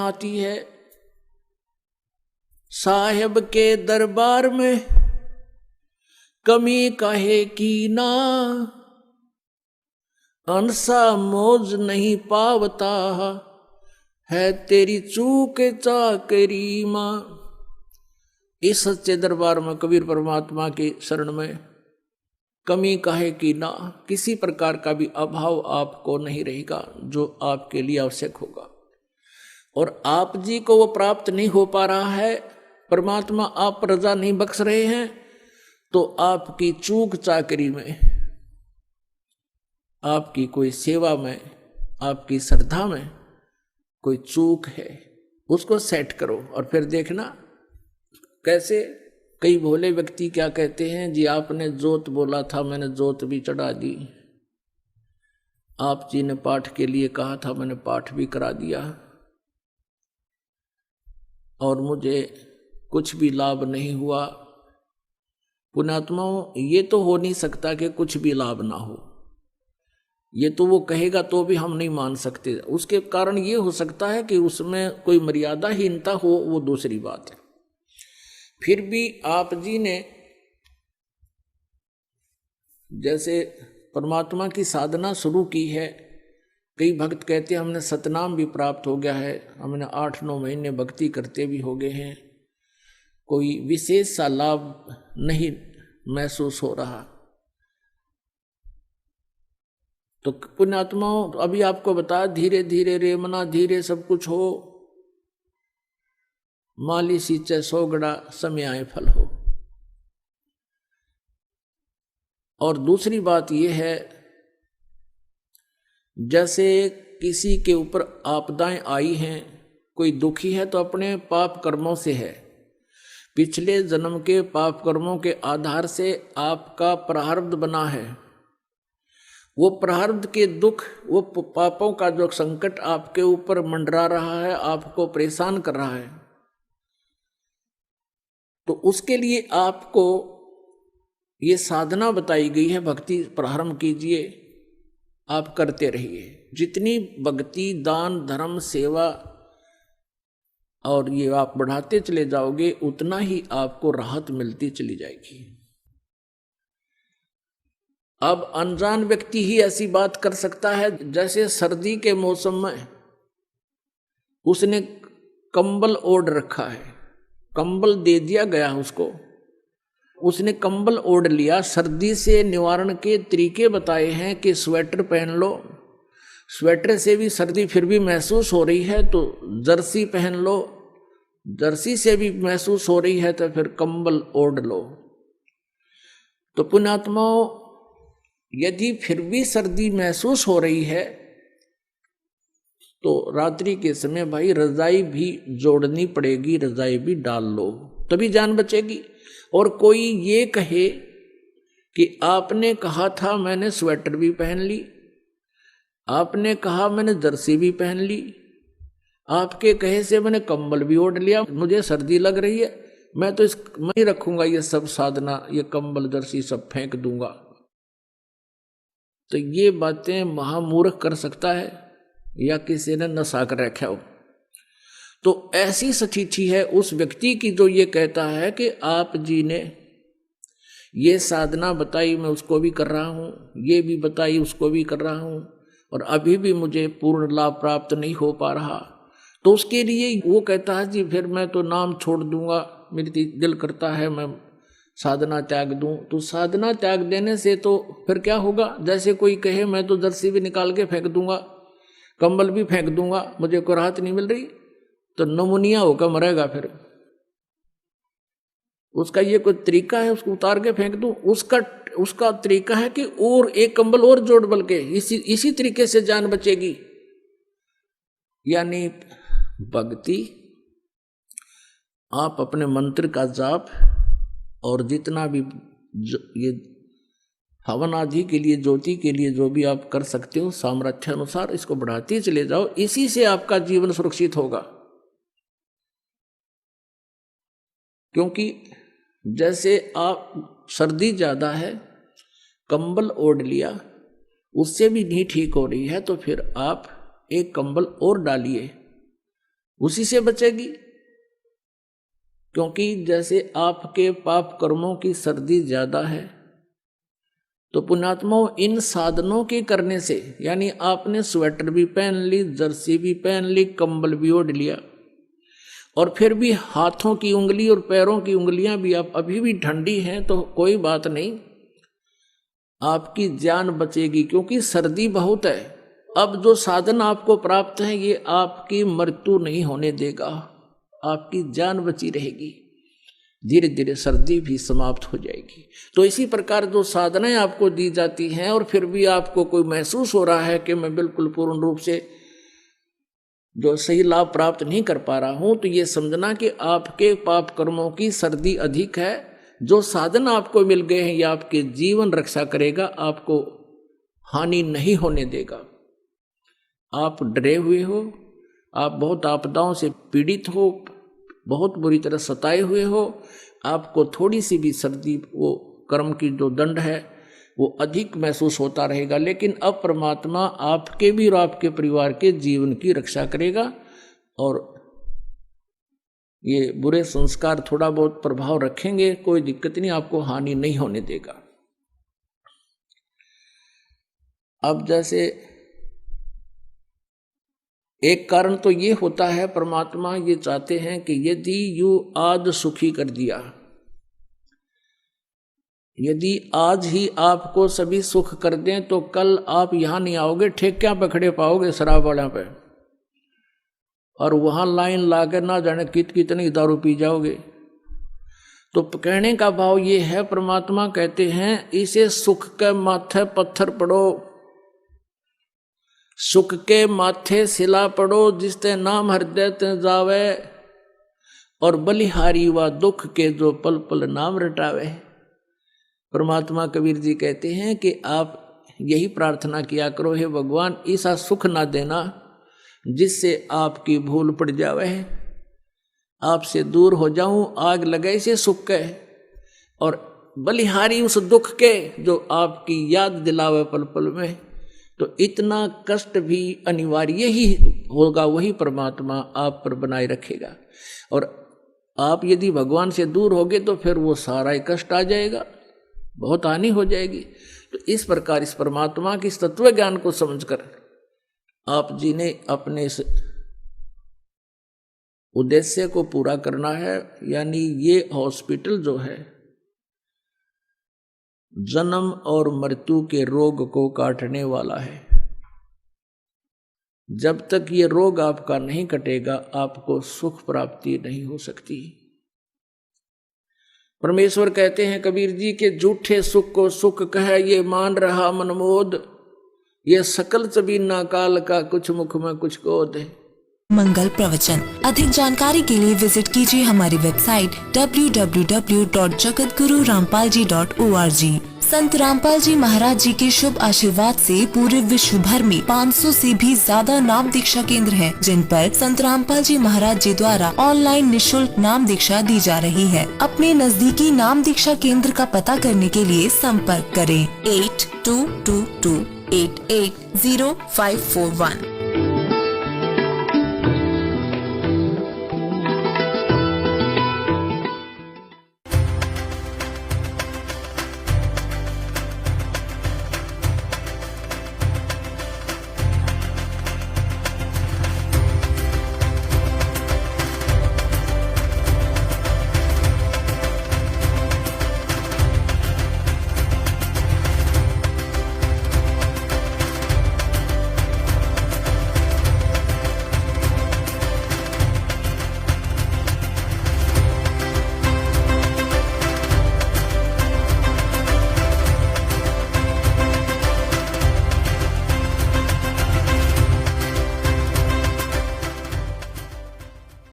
आती है, साहेब के दरबार में कमी काहे की ना, अंसा मौज नहीं पावता है तेरी चूक चाकरी मां। इस सच्चे दरबार में कबीर परमात्मा की शरण में कमी काहे की ना, किसी प्रकार का भी अभाव आपको नहीं रहेगा जो आपके लिए आवश्यक होगा। और आप जी को वो प्राप्त नहीं हो पा रहा है, परमात्मा आप पर रजा नहीं बख्श रहे हैं, तो आपकी चूक चाकरी में, आपकी कोई सेवा में, आपकी श्रद्धा में कोई चूक है, उसको सेट करो और फिर देखना कैसे। कई भोले व्यक्ति क्या कहते हैं जी, आपने जोत बोला था, मैंने जोत भी चढ़ा दी, आप जी ने पाठ के लिए कहा था, मैंने पाठ भी करा दिया, और मुझे कुछ भी लाभ नहीं हुआ। पुण्यात्माओं, ये तो हो नहीं सकता कि कुछ भी लाभ ना हो, ये तो वो कहेगा तो भी हम नहीं मान सकते। उसके कारण ये हो सकता है कि उसमें कोई मर्यादाहीनता हो, वो दूसरी बात है। फिर भी आप जी ने जैसे परमात्मा की साधना शुरू की है, कई भक्त कहते हैं हमने सतनाम भी प्राप्त हो गया है, हमने 8-9 महीने भक्ति करते भी हो गए हैं, कोई विशेष सा लाभ नहीं महसूस हो रहा। तो पुण्यात्माओं, अभी आपको बता, धीरे धीरे रे मना धीरे सब कुछ हो, माली सींचे 100 गड़ा समय आए फल हो। और दूसरी बात यह है, जैसे किसी के ऊपर आपदाएं आई हैं, कोई दुखी है तो अपने पाप कर्मों से है, पिछले जन्म के पाप कर्मों के आधार से आपका प्रारब्ध बना है, वो प्रारब्ध के दुख, वो पापों का जो संकट आपके ऊपर मंडरा रहा है, आपको परेशान कर रहा है, तो उसके लिए आपको ये साधना बताई गई है, भक्ति प्रारंभ कीजिए, आप करते रहिए। जितनी भक्ति, दान, धर्म, सेवा और ये आप बढ़ाते चले जाओगे, उतना ही आपको राहत मिलती चली जाएगी। अब अनजान व्यक्ति ही ऐसी बात कर सकता है, जैसे सर्दी के मौसम में उसने कंबल ओढ़ रखा है, कंबल दे दिया गया उसको, उसने कंबल ओढ़ लिया, सर्दी से निवारण के तरीके बताए हैं कि स्वेटर पहन लो, स्वेटर से भी सर्दी फिर भी महसूस हो रही है तो जर्सी पहन लो, जर्सी से भी महसूस हो रही है तो फिर कंबल ओढ़ लो। तो पुण्यात्माओं, यदि फिर भी सर्दी महसूस हो रही है तो रात्रि के समय भाई रजाई भी जोड़नी पड़ेगी, रजाई भी डाल लो, तभी जान बचेगी। और कोई ये कहे कि आपने कहा था मैंने स्वेटर भी पहन ली, आपने कहा मैंने जर्सी भी पहन ली, आपके कहे से मैंने कंबल भी ओढ़ लिया, मुझे सर्दी लग रही है, मैं तो मैं ही रखूंगा ये सब साधना, ये कंबल जर्सी सब फेंक दूंगा। तो ये बातें महामूर्ख कर सकता है या किसी ने नशा कर रखा हो। तो ऐसी स्थिति है उस व्यक्ति की जो ये कहता है कि आप जी ने ये साधना बताई, मैं उसको भी कर रहा हूँ, ये भी बताई उसको भी कर रहा हूँ, और अभी भी मुझे पूर्ण लाभ प्राप्त नहीं हो पा रहा। तो उसके लिए वो कहता है जी फिर मैं तो नाम छोड़ दूंगा, मेरी दिल करता है मैं साधना त्याग दूं। तो साधना त्याग देने से तो फिर क्या होगा, जैसे कोई कहे मैं तो जर्सी भी निकाल के फेंक दूंगा, कंबल भी फेंक दूंगा, मुझे कोई राहत नहीं मिल रही, तो नमूनिया होकर मरेगा। फिर उसका ये कोई तरीका है उसको उतार के फेंक दूं, उसका तरीका है कि और एक कंबल और जोड़, बल्कि इसी तरीके से जान बचेगी। यानी भक्ति, आप अपने मंत्र का जाप और जितना भी ये हवन आदि के लिए, ज्योति के लिए जो भी आप कर सकते हो, सामर्थ्य अनुसार इसको बढ़ाते चले जाओ, इसी से आपका जीवन सुरक्षित होगा। क्योंकि जैसे आप सर्दी ज्यादा है, कंबल ओढ़ लिया, उससे भी नहीं ठीक हो रही है, तो फिर आप एक कंबल और डालिए, उसी से बचेगी। क्योंकि जैसे आपके पाप कर्मों की सर्दी ज्यादा है, तो पुण्यात्माओं इन साधनों के करने से, यानी आपने स्वेटर भी पहन ली, जर्सी भी पहन ली, कंबल भी ओढ़ लिया, और फिर भी हाथों की उंगली और पैरों की उंगलियां भी आप अभी भी ठंडी हैं, तो कोई बात नहीं, आपकी जान बचेगी, क्योंकि सर्दी बहुत है। अब जो साधन आपको प्राप्त है ये आपकी मृत्यु नहीं होने देगा, आपकी जान बची रहेगी, धीरे धीरे सर्दी भी समाप्त हो जाएगी। तो इसी प्रकार जो साधनाएं आपको दी जाती हैं और फिर भी आपको कोई महसूस हो रहा है कि मैं बिल्कुल पूर्ण रूप से जो सही लाभ प्राप्त नहीं कर पा रहा हूं, तो ये समझना कि आपके पाप कर्मों की सर्दी अधिक है। जो साधन आपको मिल गए हैं ये आपके जीवन रक्षा करेगा, आपको हानि नहीं होने देगा। आप डरे हुए हो, आप बहुत आपदाओं से पीड़ित हो, बहुत बुरी तरह सताए हुए हो, आपको थोड़ी सी भी सर्दी, वो कर्म की जो दंड है वो अधिक महसूस होता रहेगा, लेकिन अब परमात्मा आपके भी और आपके परिवार के जीवन की रक्षा करेगा, और ये बुरे संस्कार थोड़ा बहुत प्रभाव रखेंगे, कोई दिक्कत नहीं, आपको हानि नहीं होने देगा। अब जैसे एक कारण तो ये होता है, परमात्मा ये चाहते हैं कि यदि यू आज सुखी कर दिया, यदि आज ही आपको सभी सुख कर दें, तो कल आप यहां नहीं आओगे, ठेकियां पे खड़े पाओगे शराब वाला पे, और वहां लाइन लाकर ना जाने कितनी दारू पी जाओगे। तो कहने का भाव ये है, परमात्मा कहते हैं इसे सुख के माथे पत्थर पड़ो, सुख के माथे सिला पड़ो, जिसते नाम हृदय ते जावे, और बलिहारी व दुख के जो पल पल नाम रटावे। परमात्मा कबीर जी कहते हैं कि आप यही प्रार्थना किया करो, हे भगवान ऐसा सुख ना देना जिससे आपकी भूल पड़ जावे, आपसे दूर हो जाऊं, आग लगे से सुख के, और बलिहारी उस दुख के जो आपकी याद दिलावे पल पल में। तो इतना कष्ट भी अनिवार्य ही होगा, वही परमात्मा आप पर बनाए रखेगा, और आप यदि भगवान से दूर होगे तो फिर वो सारा ही कष्ट आ जाएगा, बहुत हानि हो जाएगी। तो इस प्रकार इस परमात्मा की तत्व ज्ञान को समझकर आप जी ने अपने इस उद्देश्य को पूरा करना है, यानी ये हॉस्पिटल जो है जन्म और मृत्यु के रोग को काटने वाला है। जब तक ये रोग आपका नहीं कटेगा, आपको सुख प्राप्ति नहीं हो सकती। परमेश्वर कहते हैं कबीर जी के झूठे सुख को सुख कह, ये मान रहा मनमोद, ये सकल चबीना काल का, कुछ मुख में कुछ गोद है। मंगल प्रवचन। अधिक जानकारी के लिए विजिट कीजिए हमारी वेबसाइट www.jagatgururampalji.org। संत रामपाल जी महाराज जी के शुभ आशीर्वाद से पूरे विश्व भर में 500 से भी ज्यादा नाम दीक्षा केंद्र हैं, जिन पर संत रामपाल जी महाराज जी द्वारा ऑनलाइन निःशुल्क नाम दीक्षा दी जा रही है। अपने नजदीकी नाम दीक्षा केंद्र का पता करने के लिए संपर्क करें 8222880541।